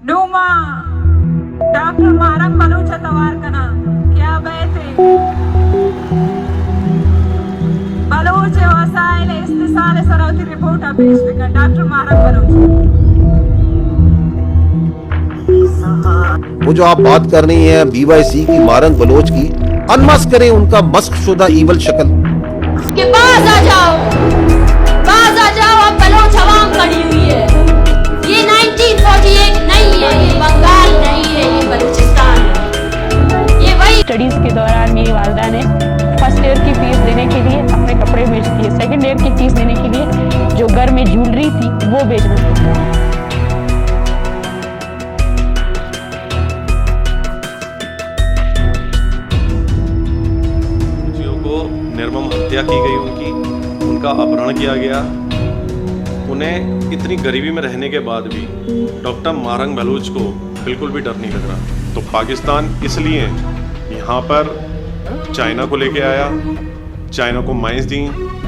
Duma doctor Marang Baloch तवारकना क्या बैठे बलूच वसाइल इस्तिसाल सराउती रिपोर्ट पेश बिका डॉक्टर मारंग बलूच। वो जो आप बात कर रही हैं BYC की, मारंग बलोच की, अनमस्क करें उनका मस्क शुदा ईवल शक्ल के पास आ जाओ, अब बलोच अवाम खड़ी हुई है। ये 1948 नहीं है, ये बंगाल नहीं है, ये बलूचिस्तान है। ये वही स्टडीज के दौरान मेरी वालदा ने फर्स्ट ईयर की फीस देने के लिए अपने कपड़े बेच दिए, सेकंड ईयर की फीस देने के लिए जो घर में ज्वेलरी थी वो बेचना पड़ा। निर्मम हत्या की गई, उनका अपहरण किया गया। उन्हें इतनी गरीबी में रहने के बाद भी डॉक्टर मारंग बलूच को बिल्कुल भी डर नहीं लग रहा। तो पाकिस्तान इसलिए यहाँ पर चाइना को लेके आया, चाइना को माइंस दी,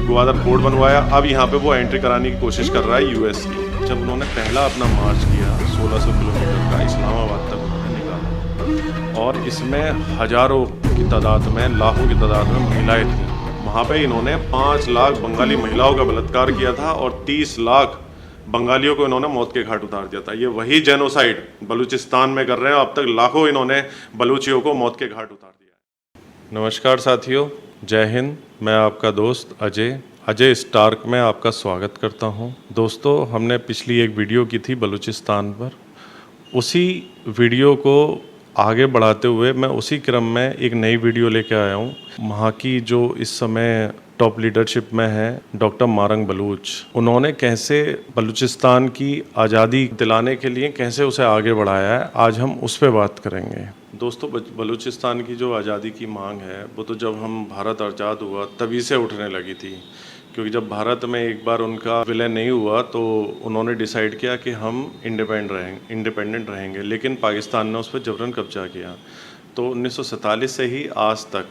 ग्वादर पोर्ट बनवाया। अब यहाँ पे वो एंट्री कराने की कोशिश कर रहा है US की। जब उन्होंने पहला अपना मार्च किया 1600 किलोमीटर का, इस्लामाबाद तक उन्होंने निकाला, और इसमें हज़ारों की तादाद में, लाखों की तादाद में महिलाएं थीं। वहाँ पे इन्होंने 5 लाख बंगाली महिलाओं का बलात्कार किया था और 30 लाख बंगालियों को इन्होंने मौत के घाट उतार दिया था। ये वही जेनोसाइड बलूचिस्तान में कर रहे हैं। अब तक लाखों इन्होंने बलूचियों को मौत के घाट उतार दिया। नमस्कार साथियों, जय हिंद। मैं आपका दोस्त अजय स्टार्क में आपका स्वागत करता हूँ। दोस्तों, हमने पिछली एक वीडियो की थी बलूचिस्तान पर। उसी वीडियो को आगे बढ़ाते हुए मैं उसी क्रम में एक नई वीडियो लेके आया हूँ। वहाँ की जो इस समय टॉप लीडरशिप में है डॉक्टर मारंग बलूच, उन्होंने कैसे बलूचिस्तान की आज़ादी दिलाने के लिए कैसे उसे आगे बढ़ाया है, आज हम उस पर बात करेंगे। दोस्तों, बलूचिस्तान की जो आज़ादी की मांग है वो तो जब हम भारत आज़ाद हुआ तभी से उठने लगी थी, क्योंकि जब भारत में एक बार उनका विलय नहीं हुआ तो उन्होंने डिसाइड किया कि हम इंडिपेंडेंट रहेंगे, लेकिन पाकिस्तान ने उस पर जबरन कब्जा किया। तो 1947 से ही आज तक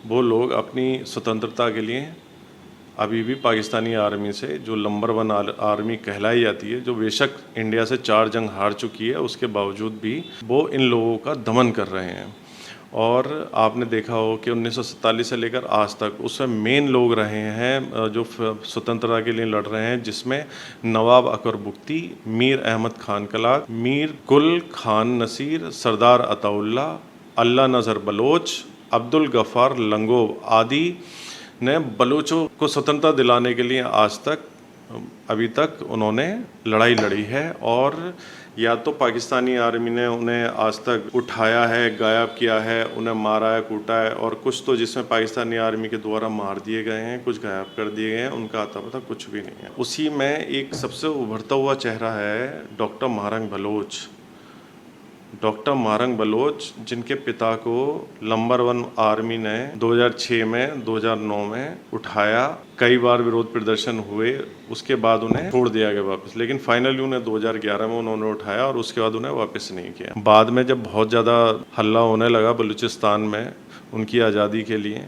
वो लोग अपनी स्वतंत्रता के लिए अभी भी पाकिस्तानी आर्मी से, जो नंबर 1 आर्मी कहलाई जाती है, जो बेशक इंडिया से 4 जंग हार चुकी है, उसके बावजूद भी वो इन लोगों का दमन कर रहे हैं। और आपने देखा हो कि 1947 से लेकर आज तक उसमें मेन लोग रहे हैं जो स्वतंत्रता के लिए लड़ रहे हैं, जिसमें नवाब अकबर बुख्ती, मीर अहमद खान कलाक, मीर गुल खान नसीर, सरदार अताउल्ला, अल्लाह नज़र बलोच, अब्दुल गफ़ार लंगोव आदि ने बलूचों को स्वतंत्रता दिलाने के लिए आज तक, अभी तक उन्होंने लड़ाई लड़ी है। और या तो पाकिस्तानी आर्मी ने उन्हें आज तक उठाया है, गायब किया है, उन्हें मारा है, कूटा है, और कुछ तो जिसमें पाकिस्तानी आर्मी के द्वारा मार दिए गए हैं, कुछ गायब कर दिए गए हैं, उनका आता पता कुछ भी नहीं है। उसी में एक सबसे उभरता हुआ चेहरा है doctor Marang Bloch. Doctor Marang Bloch, जिनके पिता को नंबर 1 आर्मी ने 2006 में, 2009 में उठाया, कई बार विरोध प्रदर्शन हुए, उसके बाद उन्हें छोड़ दिया गया वापस, लेकिन फाइनली उन्हें 2011 में उन्होंने उठाया और उसके बाद उन्हें वापस नहीं किया। बाद में जब बहुत ज़्यादा हल्ला होने लगा बलूचिस्तान में उनकी आज़ादी के लिए,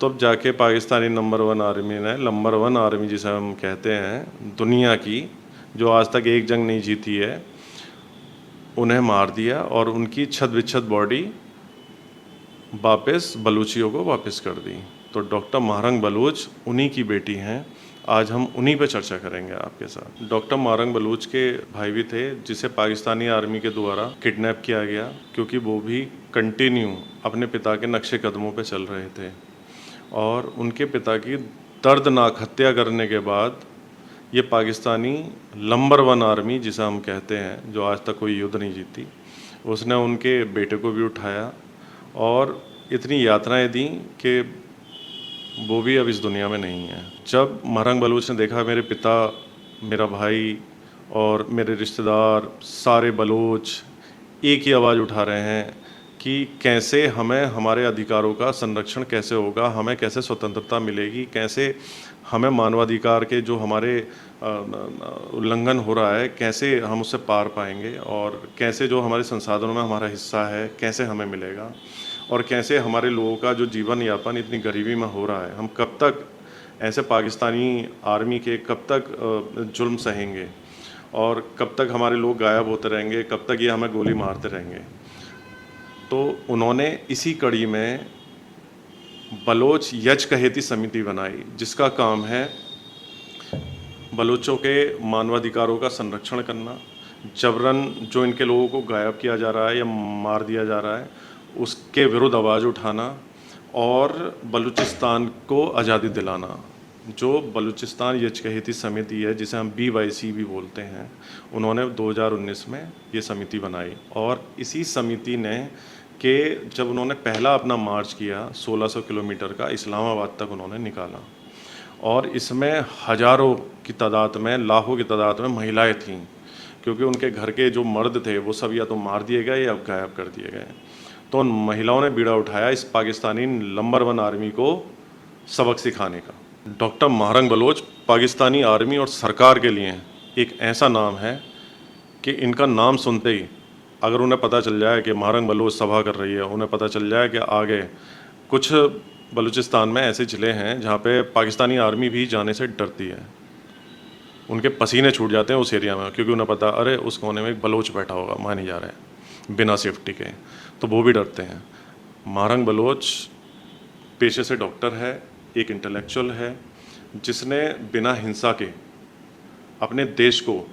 तब जाके पाकिस्तानी नंबर 1 आर्मी ने, नंबर 1 आर्मी जिसे हम कहते हैं दुनिया की, जो आज तक एक जंग नहीं जीती है, उन्हें मार दिया और उनकी छत विच्छत बॉडी वापस बलूचियों को वापस कर दी। तो डॉक्टर मारंग बलूच उन्हीं की बेटी हैं। आज हम उन्हीं पे चर्चा करेंगे आपके साथ। डॉक्टर मारंग बलूच के भाई भी थे, जिसे पाकिस्तानी आर्मी के द्वारा किडनैप किया गया, क्योंकि वो भी कंटिन्यू अपने पिता के नक्शे कदमों पे चल रहे थे। और उनके पिता की दर्दनाक हत्या करने के बाद ये पाकिस्तानी नंबर 1 आर्मी जिसे हम कहते हैं, जो आज तक कोई युद्ध नहीं जीती, उसने उनके बेटे को भी उठाया और इतनी यातनाएं दी कि वो भी अब इस दुनिया में नहीं है। जब मारंग बलूच ने देखा मेरे पिता, मेरा भाई और मेरे रिश्तेदार सारे बलूच एक ही आवाज़ उठा रहे हैं कि कैसे हमें हमारे अधिकारों का संरक्षण कैसे होगा, हमें कैसे स्वतंत्रता मिलेगी, कैसे हमें मानवाधिकार के जो हमारे उल्लंघन हो रहा है, कैसे हम उससे पार पाएंगे, और कैसे जो हमारे संसाधनों में हमारा हिस्सा है कैसे हमें मिलेगा, और कैसे हमारे लोगों का जो जीवन यापन इतनी गरीबी में हो रहा है, हम कब तक ऐसे पाकिस्तानी आर्मी के कब तक जुल्म सहेंगे। और कब तक हमारे लोग गायब होते रहेंगे, कब तक ये हमें गोली मारते रहेंगे। तो उन्होंने इसी कड़ी में बलोच यजकहेती समिति बनाई, जिसका काम है बलोचों के मानवाधिकारों का संरक्षण करना, जबरन जो इनके लोगों को गायब किया जा रहा है या मार दिया जा रहा है उसके विरुद्ध आवाज़ उठाना और बलूचिस्तान को आज़ादी दिलाना। जो बलूचिस्तान यजकहेती समिति है, जिसे हम BYC भी बोलते हैं, उन्होंने 2019 में ये समिति बनाई और इसी समिति ने जब उन्होंने पहला अपना मार्च किया 1600 किलोमीटर का, इस्लामाबाद तक उन्होंने निकाला और इसमें हज़ारों की तादाद में, लाखों की तादाद में महिलाएं थीं, क्योंकि उनके घर के जो मर्द थे वो सब या तो मार दिए गए या गायब कर दिए गए। तो उन महिलाओं ने बीड़ा उठाया इस पाकिस्तानी नंबर 1 आर्मी को सबक सिखाने का। Doctor Mahrang Bloch Pakistani army और सरकार के लिए एक ऐसा नाम है कि इनका नाम सुनते ही अगर उन्हें पता चल जाए कि महारंग बलोच सभा कर रही है, उन्हें पता चल जाए कि आगे कुछ बलूचिस्तान में ऐसे ज़िले हैं जहाँ पे पाकिस्तानी आर्मी भी जाने से डरती है, उनके पसीने छूट जाते हैं उस एरिया में, क्योंकि उन्हें पता अरे उस कोने में एक बलोच बैठा होगा, माने जा रहे हैं बिना सेफ्टी के, तो वो भी डरते हैं। महारंग बलोच पेशे से डॉक्टर है, एक इंटेलेक्चुअल है, जिसने बिना हिंसा के अपने देश को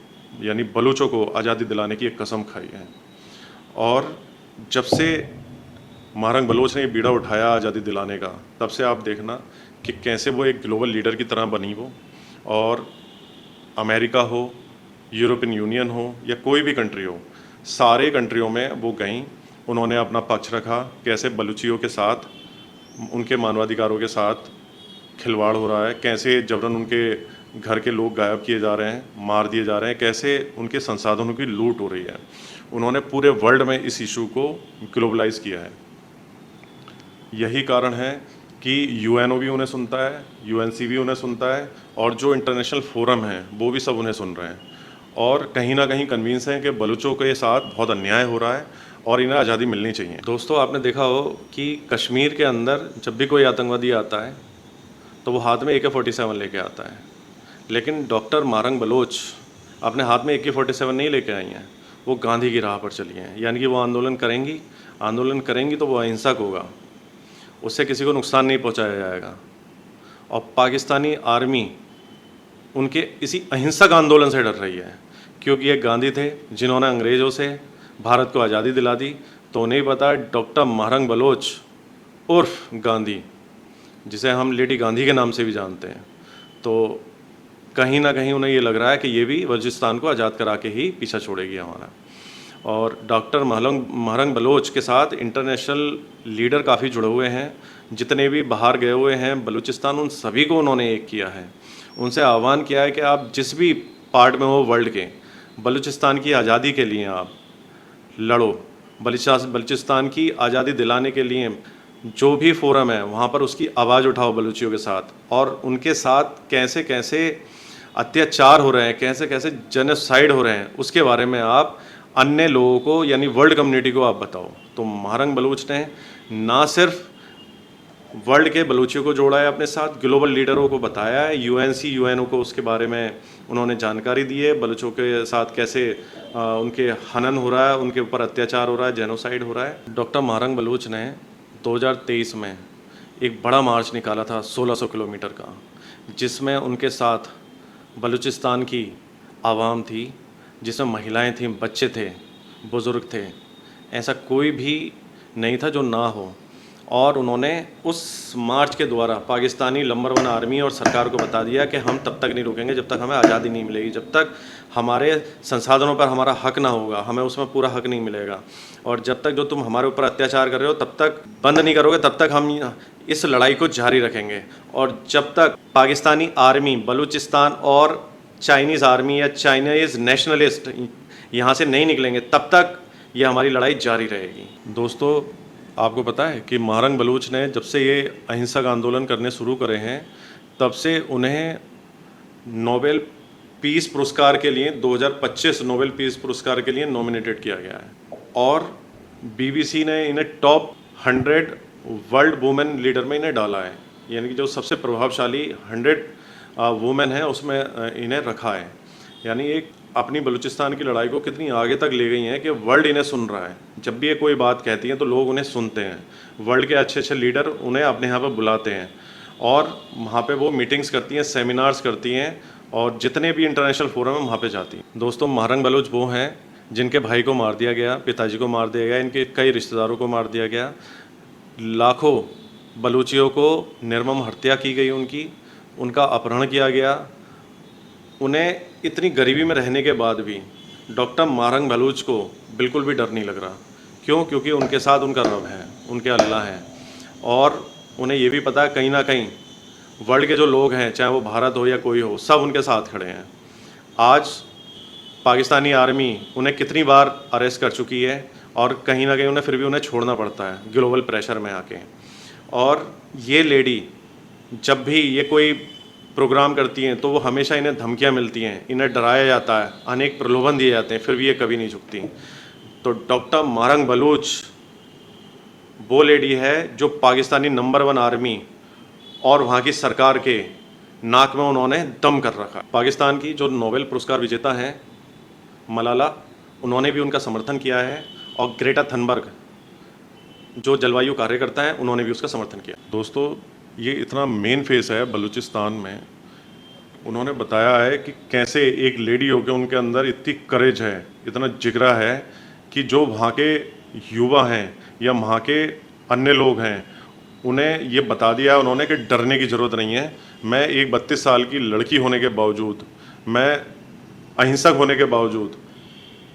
यानी बलूचों को आज़ादी दिलाने की एक कसम खाई है। और जब से महारंग बलोच ने ये बीड़ा उठाया आज़ादी दिलाने का, तब से आप देखना कि कैसे वो एक ग्लोबल लीडर की तरह बनी वो, और अमेरिका हो, यूरोपियन यूनियन हो या कोई भी कंट्री हो, सारे कंट्रियों में वो गईं, उन्होंने अपना पक्ष रखा, कैसे बलूचियों के साथ, उनके मानवाधिकारों के साथ खिलवाड़ हो रहा है, कैसे जबरन उनके घर के लोग गायब किए जा रहे हैं, मार दिए जा रहे हैं, कैसे उनके संसाधनों की लूट हो रही है। उन्होंने पूरे वर्ल्ड में इस इशू को ग्लोबलाइज किया है। यही कारण है कि UNO भी उन्हें सुनता है, UNC भी उन्हें सुनता है, और जो इंटरनेशनल फोरम हैं वो भी सब उन्हें सुन रहे हैं और कहीं ना कहीं कन्विंस हैं कि बलूचों के साथ बहुत अन्याय हो रहा है और इन्हें आज़ादी मिलनी चाहिए। दोस्तों, आपने देखा हो कि कश्मीर के अंदर जब भी कोई आतंकवादी आता है तो वो हाथ में AK-47 लेके आता है, लेकिन डॉक्टर महारंग बलोच अपने हाथ में AK-47 नहीं लेके आई हैं, वो गांधी की राह पर चली हैं। यानी कि वो आंदोलन करेंगी तो वो अहिंसक होगा, उससे किसी को नुकसान नहीं पहुंचाया जाएगा। और पाकिस्तानी आर्मी उनके इसी अहिंसक आंदोलन से डर रही है, क्योंकि ये गांधी थे जिन्होंने अंग्रेज़ों से भारत को आज़ादी दिला दी। तो उन्हें पता डॉक्टर महारंग बलोच उर्फ गांधी, जिसे हम लेडी गांधी के नाम से भी जानते हैं, तो कहीं ना कहीं उन्हें ये लग रहा है कि ये भी बलूचिस्तान को आज़ाद करा के ही पीछा छोड़ेगी हमारा। और डॉक्टर महारंग बलोच के साथ इंटरनेशनल लीडर काफ़ी जुड़े हुए हैं, जितने भी बाहर गए हुए हैं बलूचिस्तान, उन सभी को उन्होंने एक किया है। उनसे आह्वान किया है कि आप जिस भी पार्ट में हो वर्ल्ड के, बलूचिस्तान की आज़ादी के लिए आप लड़ो, बलूचिस्तान की आज़ादी दिलाने के लिए जो भी फोरम है वहाँ पर उसकी आवाज़ उठाओ बलूचियों के साथ, और उनके साथ कैसे कैसे अत्याचार हो रहे हैं, कैसे कैसे जेनोसाइड हो रहे हैं, उसके बारे में आप अन्य लोगों को यानी वर्ल्ड कम्युनिटी को आप बताओ। तो महारंग बलूच ने ना सिर्फ वर्ल्ड के बलूचियों को जोड़ा है अपने साथ, ग्लोबल लीडरों को बताया है, UNC UNO को उसके बारे में उन्होंने जानकारी दी है, बलूचों के साथ कैसे उनके हनन हो रहा है, उनके ऊपर अत्याचार हो रहा है, जेनोसाइड हो रहा है। डॉक्टर महारंग बलूच ने 2023 में एक बड़ा मार्च निकाला था 1600 किलोमीटर का, जिसमें उनके साथ बलूचिस्तान की आवाम थी, जिसमें महिलाएं थीं, बच्चे थे, बुज़ुर्ग थे, ऐसा कोई भी नहीं था जो ना हो। और उन्होंने उस मार्च के द्वारा पाकिस्तानी नंबर 1 आर्मी और सरकार को बता दिया कि हम तब तक नहीं रुकेंगे जब तक हमें आज़ादी नहीं मिलेगी, जब तक हमारे संसाधनों पर हमारा हक ना होगा, हमें उसमें पूरा हक नहीं मिलेगा, और जब तक जो तुम हमारे ऊपर अत्याचार कर रहे हो तब तक बंद नहीं करोगे, तब तक हम इस लड़ाई को जारी रखेंगे। और जब तक पाकिस्तानी आर्मी बलूचिस्तान और चाइनीज़ आर्मी या चाइनीज़ नेशनलिस्ट यहाँ से नहीं निकलेंगे, तब तक ये हमारी लड़ाई जारी रहेगी। दोस्तों, आपको पता है कि महारंग बलूच ने जब से ये अहिंसक आंदोलन करने शुरू करे हैं, तब से उन्हें नोबेल पीस पुरस्कार के लिए 2025 नोबेल पीस पुरस्कार के लिए नॉमिनेटेड किया गया है, और BBC ने इन्हें टॉप 100 वर्ल्ड वुमेन लीडर में इन्हें डाला है, यानी कि जो सबसे प्रभावशाली 100 वुमेन है उसमें इन्हें रखा है। यानी एक अपनी बलूचिस्तान की लड़ाई को कितनी आगे तक ले गई हैं कि वर्ल्ड इन्हें सुन रहा है। जब भी ये कोई बात कहती हैं तो लोग उन्हें सुनते हैं, वर्ल्ड के अच्छे अच्छे लीडर उन्हें अपने यहाँ पर बुलाते हैं और वहाँ पे वो मीटिंग्स करती हैं, सेमिनार्स करती हैं और जितने भी इंटरनेशनल फोरम है वहाँ पे जाती हैं। दोस्तों, महारंग बलूच वो हैं जिनके भाई को मार दिया गया, पिताजी को मार दिया गया, इनके कई रिश्तेदारों को मार दिया गया, लाखों बलूचियों को निर्मम हत्या की गई, उनका अपहरण किया गया। उन्हें इतनी गरीबी में रहने के बाद भी डॉक्टर महारंग बलूच को बिल्कुल भी डर नहीं लग रहा। क्यों? क्योंकि उनके साथ उनका रब है, उनके अल्लाह है और उन्हें ये भी पता है कहीं ना कहीं वर्ल्ड के जो लोग हैं, चाहे वो भारत हो या कोई हो, सब उनके साथ खड़े हैं। आज पाकिस्तानी आर्मी उन्हें कितनी बार अरेस्ट कर चुकी है और कहीं ना कहीं उन्हें फिर भी उन्हें छोड़ना पड़ता है ग्लोबल प्रेशर में आके। और ये लेडी जब भी ये कोई प्रोग्राम करती हैं तो वो हमेशा इन्हें धमकियां मिलती हैं, इन्हें डराया जाता है, अनेक प्रलोभन दिए जाते हैं, फिर भी ये कभी नहीं झुकती। तो डॉक्टर महारंग बलूच वो लेडी है जो पाकिस्तानी नंबर 1 आर्मी और वहाँ की सरकार के नाक में उन्होंने दम कर रखा। पाकिस्तान की जो नोबेल पुरस्कार विजेता हैं मलाला, उन्होंने भी उनका समर्थन किया है और ग्रेटा थनबर्ग जो जलवायु कार्यकर्ता हैं उन्होंने भी उसका समर्थन किया। दोस्तों, ये इतना मेन फेस है बलूचिस्तान में। उन्होंने बताया है कि कैसे एक लेडी होकर उनके अंदर इतनी करेज है, इतना जिगरा है कि जो वहाँ के युवा हैं या वहाँ के अन्य लोग हैं उन्हें ये बता दिया उन्होंने कि डरने की ज़रूरत नहीं है। मैं एक 32 साल की लड़की होने के बावजूद, मैं अहिंसक होने के बावजूद,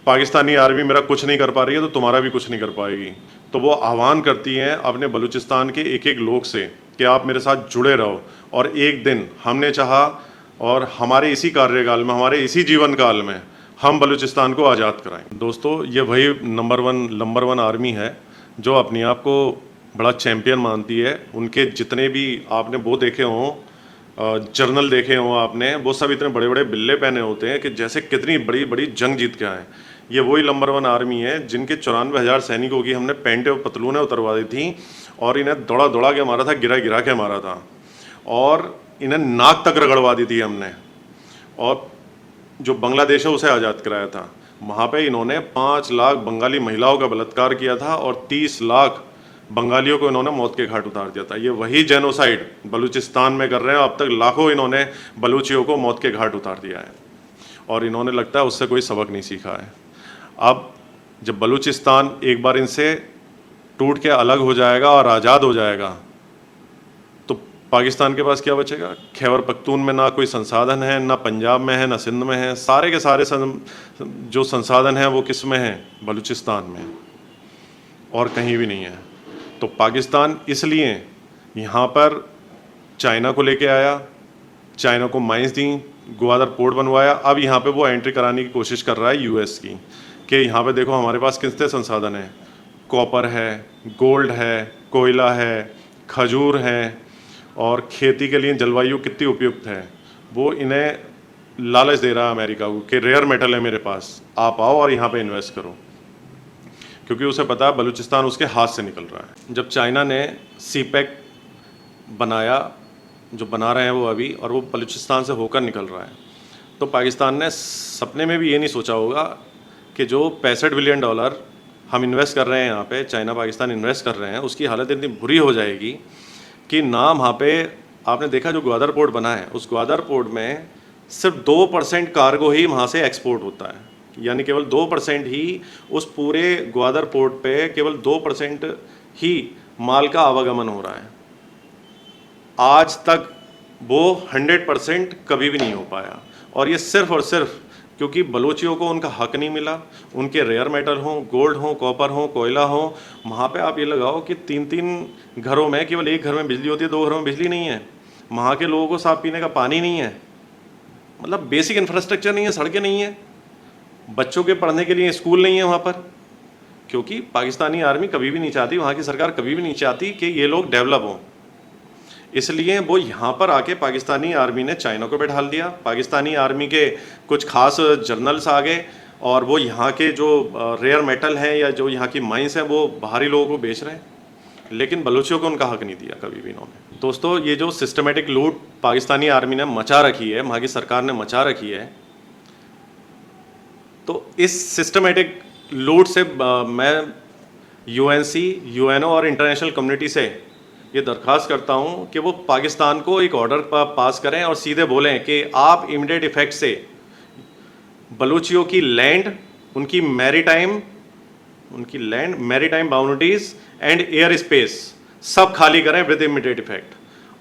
पाकिस्तानी आर्मी मेरा कुछ नहीं कर पा रही है तो तुम्हारा भी कुछ नहीं कर पाएगी। तो वो आह्वान करती हैं अपने बलूचिस्तान के एक एक लोग से कि आप मेरे साथ जुड़े रहो और एक दिन हमने चाहा और हमारे इसी कार्यकाल में, हमारे इसी जीवन काल में हम बलूचिस्तान को आज़ाद कराएं। दोस्तों, ये वही नंबर वन आर्मी है जो अपने आप को बड़ा चैम्पियन मानती है। उनके जितने भी आपने वो देखे हों, जर्नल देखे हों आपने, वो सब इतने बड़े बड़े बिल्ले पहने होते हैं कि जैसे कितनी बड़ी बड़ी जंग जीत के आए। ये वही नंबर 1 आर्मी है जिनके 94,000 सैनिकों की हमने पैंटें और पतलूनें उतरवा दी थी और इन्हें दौड़ा दौड़ा के मारा था, गिरा गिरा के मारा था और इन्हें नाक तक रगड़वा दी थी हमने। और जो बांग्लादेश है उसे आज़ाद कराया था। वहाँ पे इन्होंने 5 लाख बंगाली महिलाओं का बलात्कार किया था और 30 लाख बंगालियों को इन्होंने मौत के घाट उतार दिया था। ये वही जेनोसाइड बलूचिस्तान में कर रहे हैं। अब तक लाखों इन्होंने बलूचियों को मौत के घाट उतार दिया है और इन्होंने लगता है उससे कोई सबक नहीं सीखा है। अब जब बलूचिस्तान एक बार इनसे टूट के अलग हो जाएगा और आज़ाद हो जाएगा तो पाकिस्तान के पास क्या बचेगा? खैबर पख्तून में ना कोई संसाधन है, ना पंजाब में है, ना सिंध में है। सारे के सारे जो संसाधन हैं वो किस में हैं? बलूचिस्तान में, और कहीं भी नहीं है। तो पाकिस्तान इसलिए यहाँ पर चाइना को लेके आया, चाइना को माइंस दी, ग्वादर पोर्ट बनवाया। अब यहाँ पे वो एंट्री कराने की कोशिश कर रहा है यूएस की कि यहाँ पे देखो हमारे पास कितने संसाधन हैं, कॉपर है, गोल्ड है, कोयला है, खजूर है और खेती के लिए जलवायु कितनी उपयुक्त है। वो इन्हें लालच दे रहा है अमेरिका को कि रेयर मेटल है मेरे पास, आप आओ और यहाँ पे इन्वेस्ट करो, क्योंकि उसे पता है बलूचिस्तान उसके हाथ से निकल रहा है। जब चाइना ने सीपैक बनाया, जो बना रहे हैं वो अभी, और वो बलूचिस्तान से होकर निकल रहा है, तो पाकिस्तान ने सपने में भी ये नहीं सोचा होगा कि जो $65 बिलियन हम इन्वेस्ट कर रहे हैं यहाँ पे, चाइना पाकिस्तान इन्वेस्ट कर रहे हैं, उसकी हालत इतनी बुरी हो जाएगी कि ना वहाँ पे आपने देखा जो ग्वादर पोर्ट बना है, उस ग्वादर पोर्ट में सिर्फ 2% कार्गो ही वहाँ से एक्सपोर्ट होता है। यानी केवल 2% ही उस पूरे ग्वादर पोर्ट पे केवल 2% ही माल का आवागमन हो रहा है। आज तक वो 100% कभी भी नहीं हो पाया, और ये सिर्फ और सिर्फ क्योंकि बलूचियों को उनका हक नहीं मिला। उनके रेयर मेटल हों, गोल्ड हों, कॉपर हों, कोयला हों, वहाँ पे आप ये लगाओ कि 3-3 घरों में केवल एक घर में बिजली होती है, 2 घरों में बिजली नहीं है। वहाँ के लोगों को साफ पीने का पानी नहीं है, मतलब बेसिक इंफ्रास्ट्रक्चर नहीं है, सड़कें नहीं है, बच्चों के पढ़ने के लिए स्कूल नहीं है वहाँ पर। क्योंकि पाकिस्तानी आर्मी कभी भी नहीं चाहती, वहाँ की सरकार कभी भी नहीं चाहती कि ये लोग डेवलप हों, इसलिए वो यहाँ पर आके पाकिस्तानी आर्मी ने चाइना को बैठा दिया। पाकिस्तानी आर्मी के कुछ खास जर्नल्स आ गए और वो यहाँ के जो रेयर मेटल हैं या जो यहाँ की माइंस हैं वो बाहरी लोगों को बेच रहे हैं, लेकिन बलूचियों को उनका हक नहीं दिया कभी भी इन्होंने। दोस्तों, ये जो सिस्टमेटिक लूट पाकिस्तानी आर्मी ने मचा रखी है, वहाँ की सरकार ने मचा रखी है, तो इस सिस्टमेटिक लूट से मैं यूएनसी, यूएनओ और इंटरनेशनल कम्युनिटी से ये दरख्वास्त करता हूँ कि वो पाकिस्तान को एक ऑर्डर पास करें और सीधे बोलें कि आप इमीडिएट इफेक्ट से बलूचियों की लैंड, उनकी maritime boundaries and air space सब खाली करें विद इमीडिएट इफेक्ट।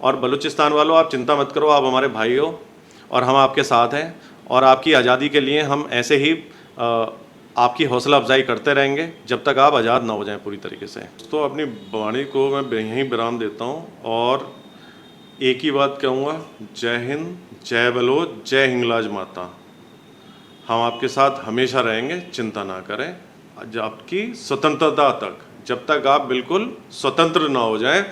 और बलूचिस्तान वालों, आप चिंता मत करो, आप हमारे भाई हो और हम आपके साथ हैं और आपकी आज़ादी के लिए हम ऐसे ही आपकी हौसला अफजाई करते रहेंगे जब तक आप आज़ाद ना हो जाएं पूरी तरीके से। तो अपनी वाणी को मैं यहीं विराम देता हूं और एक ही बात कहूँगा, जय हिंद, जय बलोच, जय हिंगलाज माता। हम आपके साथ हमेशा रहेंगे, चिंता ना करें, आपकी स्वतंत्रता तक, जब तक आप बिल्कुल स्वतंत्र ना हो जाएं।